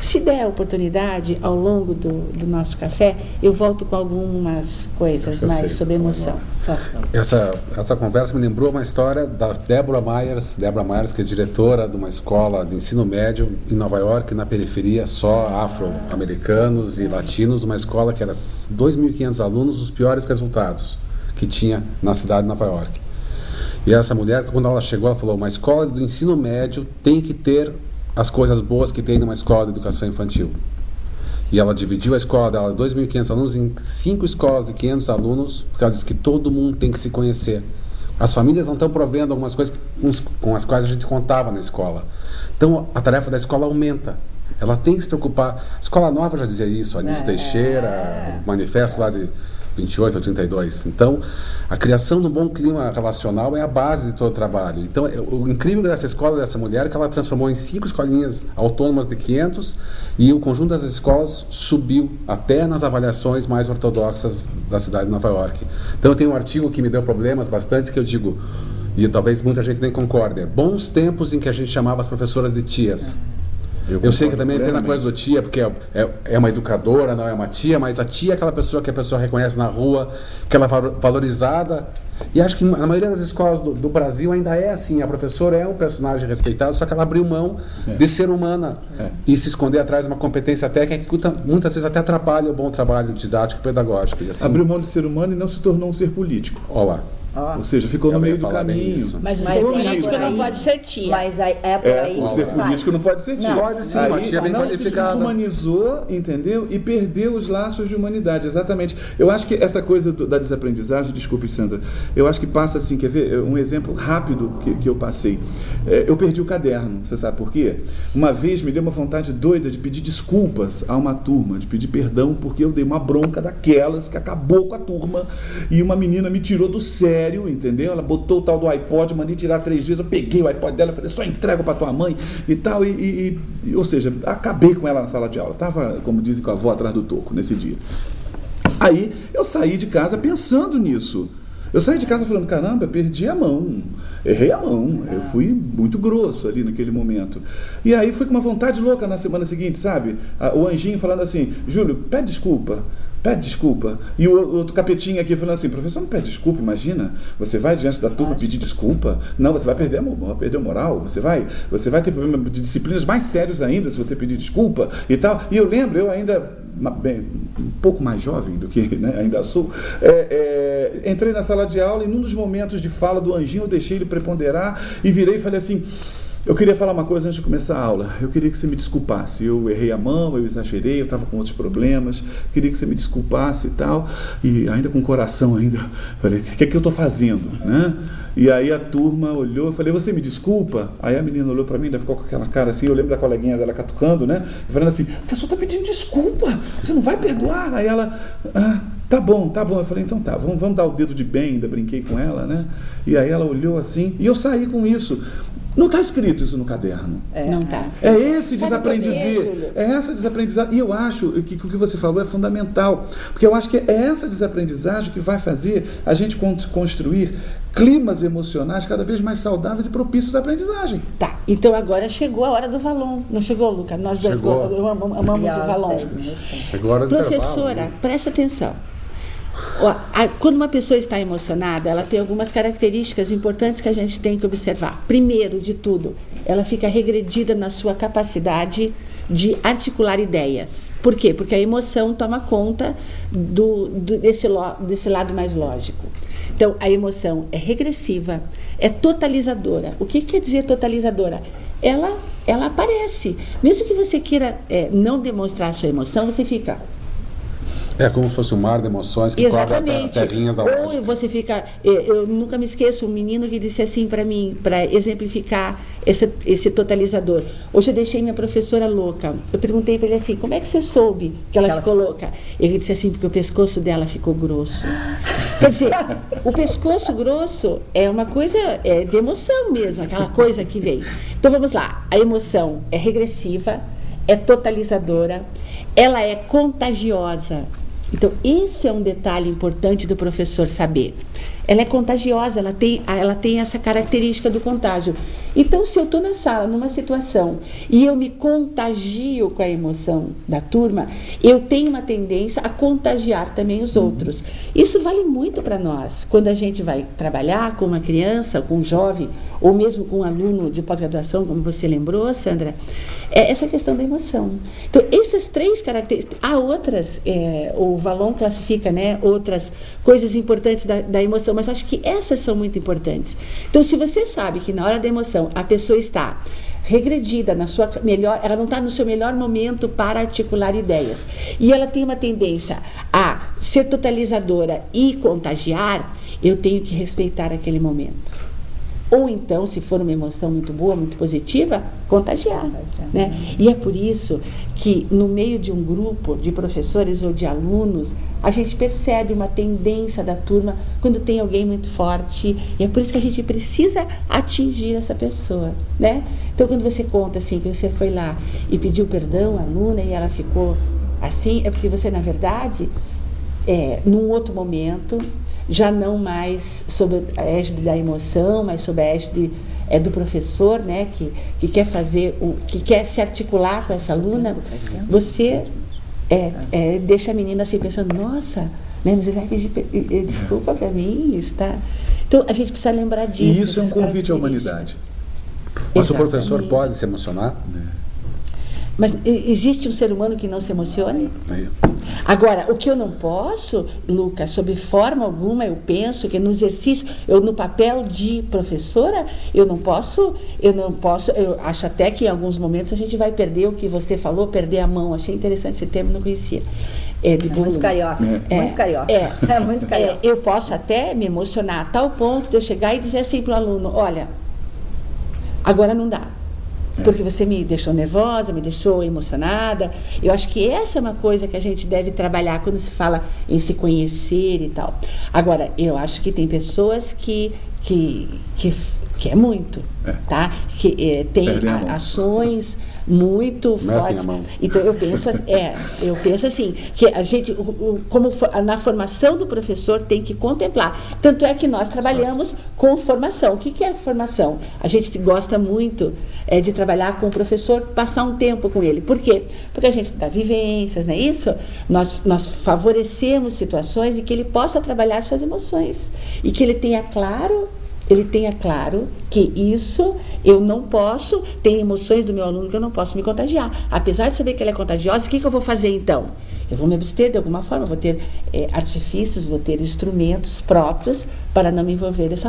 Se der a oportunidade, ao longo do nosso café, eu volto com algumas coisas mais sobre emoção. Essa conversa me lembrou uma história da Deborah Myers, que é diretora de uma escola de ensino médio em Nova York, na periferia, só afro-americanos e latinos, uma escola que era 2.500 alunos, os piores resultados que tinha na cidade de Nova York. E essa mulher, quando ela chegou, ela falou: uma escola do ensino médio tem que ter as coisas boas que tem numa escola de educação infantil. E ela dividiu a escola dela, 2.500 alunos, em 5 escolas de 500 alunos, porque ela disse que todo mundo tem que se conhecer. As famílias não estão provendo algumas coisas com as quais a gente contava na escola. Então, a tarefa da escola aumenta. Ela tem que se preocupar. A Escola Nova já dizia isso, a Anísio Teixeira, o manifesto lá de 28 ou 32. Então, a criação de um bom clima relacional é a base de todo o trabalho. Então, o incrível dessa escola, dessa mulher, é que ela transformou em 5 escolinhas autônomas de 500 e o conjunto das escolas subiu até nas avaliações mais ortodoxas da cidade de Nova York. Então, eu tenho um artigo que me deu problemas bastante, que eu digo, e talvez muita gente nem concorde, bons tempos em que a gente chamava as professoras de tias. Eu sei que também tem a coisa do tia, porque é uma educadora, não é uma tia, mas a tia é aquela pessoa que a pessoa reconhece na rua, que ela é valorizada. E acho que na maioria das escolas do Brasil ainda é assim, a professora é um personagem respeitado, só que ela abriu mão de ser humana e se esconder atrás de uma competência técnica que muitas vezes até atrapalha o bom trabalho didático e pedagógico. E assim, abriu mão de ser humano e não se tornou um ser político. Olá. Ou seja, ficou no meio do caminho. Mas o ser político não pode ser tia. Mas é por aí. O ser político não pode ser tia. Pode sim, uma tia bem qualificada. Se desumanizou, entendeu? E perdeu os laços de humanidade, exatamente. Eu acho que essa coisa da desaprendizagem, desculpe, Sandra, eu acho que passa assim, quer ver? Um exemplo rápido que eu passei. Eu perdi o caderno, você sabe por quê? Uma vez me deu uma vontade doida de pedir desculpas a uma turma, de pedir perdão, porque eu dei uma bronca daquelas que acabou com a turma e uma menina me tirou do sério, entendeu? Ela botou o tal do iPod, mandei tirar 3 vezes, eu peguei o iPod dela, falei, só entrego para tua mãe e tal, ou seja, acabei com ela na sala de aula, estava, como dizem, com a avó atrás do toco nesse dia. Aí eu saí de casa pensando nisso. Eu saí de casa falando, caramba, perdi a mão, errei a mão, eu fui muito grosso ali naquele momento. E aí fui com uma vontade louca na semana seguinte, sabe? O anjinho falando assim, Júlio, pede desculpa. E o outro capetinha aqui falando assim, professor, não pede desculpa, imagina, você vai diante da turma pedir desculpa? Não, você vai perder a moral, você vai ter problema de disciplinas mais sérios ainda se você pedir desculpa e tal. E eu lembro, eu ainda, bem, um pouco mais jovem do que ainda sou, entrei na sala de aula e num dos momentos de fala do anjinho eu deixei ele preponderar e virei e falei assim, eu queria falar uma coisa antes de começar a aula. Eu queria que você me desculpasse. Eu errei a mão, eu exagerei, eu estava com outros problemas. Queria que você me desculpasse e tal. E ainda com o coração ainda, falei, o que é que eu estou fazendo, né? E aí a turma olhou, eu falei, você me desculpa? Aí a menina olhou para mim, ainda ficou com aquela cara assim, eu lembro da coleguinha dela catucando, né? Falando assim, o professor está pedindo desculpa, você não vai perdoar? Aí ela, tá bom. Eu falei, então tá, vamos dar o dedo de bem, ainda brinquei com ela, né? E aí ela olhou assim, e eu saí com isso. Não está escrito isso no caderno. Não está. É esse desaprendizagem. É essa desaprendizagem. E eu acho que o que você falou é fundamental. Porque eu acho que é essa desaprendizagem que vai fazer a gente construir climas emocionais cada vez mais saudáveis e propícios à aprendizagem. Tá. Então agora chegou a hora do Valon. Não chegou, Luca? Nós chegou. Amamos o Valon. Chegou a hora do Professora, intervalo. presta atenção. Quando uma pessoa está emocionada, ela tem algumas características importantes que a gente tem que observar. Primeiro de tudo, ela fica regredida na sua capacidade de articular ideias. Por quê? Porque a emoção toma conta desse lado mais lógico. Então, a emoção é regressiva, é totalizadora. O que quer dizer totalizadora? Ela aparece. Mesmo que você queira não demonstrar a sua emoção, você fica... É como se fosse um mar de emoções que cobre as terrinhas da lógica. Ou você fica... Eu nunca me esqueço, um menino que disse assim para mim, para exemplificar esse totalizador. Hoje eu deixei minha professora louca. Eu perguntei para ele assim, como é que você soube que ela ficou louca? Ele disse assim, porque o pescoço dela ficou grosso. Quer dizer, o pescoço grosso é uma coisa de emoção mesmo, aquela coisa que vem. Então vamos lá, a emoção é regressiva, é totalizadora, ela é contagiosa. Então, esse é um detalhe importante do professor saber. ela é contagiosa, ela tem essa característica do contágio. Então, se eu estou na sala, numa situação, e eu me contagio com a emoção da turma, eu tenho uma tendência a contagiar também os outros. Isso vale muito para nós. Quando a gente vai trabalhar com uma criança, com um jovem, ou mesmo com um aluno de pós-graduação, como você lembrou, Sandra, é essa questão da emoção. Então, essas 3 características, há outras, o Vallon classifica, né, outras coisas importantes da emoção, mas acho que essas são muito importantes. Então, se você sabe que na hora da emoção a pessoa está regredida, ela não está no seu melhor momento para articular ideias, e ela tem uma tendência a ser totalizadora e contagiar, eu tenho que respeitar aquele momento. Ou então, se for uma emoção muito boa, muito positiva, contagiar. Né? E é por isso que, no meio de um grupo de professores ou de alunos, a gente percebe uma tendência da turma quando tem alguém muito forte. E é por isso que a gente precisa atingir essa pessoa. Né? Então, quando você conta assim, que você foi lá e pediu perdão à aluna e ela ficou assim, é porque você, na verdade, num outro momento, já não mais sob a égide da emoção, mas sob a égide do professor, né, que quer que quer se articular com essa aluna, você deixa a menina assim pensando, nossa, né, mas ele vai pedir desculpa para mim, está. Então a gente precisa lembrar disso. E isso é um convite à humanidade. Mas o professor pode se emocionar? Mas existe um ser humano que não se emocione? Agora, o que eu não posso, Lucas, sob forma alguma, eu penso que no exercício, no papel de professora, eu acho até que em alguns momentos a gente vai perder o que você falou, perder a mão. Achei interessante esse termo, não conhecia. Muito carioca, muito carioca. Muito carioca. Eu posso até me emocionar a tal ponto de eu chegar e dizer assim para o aluno, olha, agora não dá. Porque você me deixou nervosa, me deixou emocionada. Eu acho que essa é uma coisa que a gente deve trabalhar quando se fala em se conhecer e tal. Agora, eu acho que tem pessoas que é muito, tá? Que tem ações muito fortes. Então eu penso assim, que a gente, como na formação do professor, tem que contemplar. Tanto é que nós trabalhamos com formação. O que é formação? A gente gosta muito de trabalhar com o professor, passar um tempo com ele. Por quê? Porque a gente dá vivências, não é isso? Nós favorecemos situações em que ele possa trabalhar suas emoções e que ele tenha claro que isso eu não posso, tem emoções do meu aluno que eu não posso me contagiar. Apesar de saber que ela é contagiosa, o que eu vou fazer então? Eu vou me abster de alguma forma, vou ter artifícios, vou ter instrumentos próprios para não me envolver dessa forma.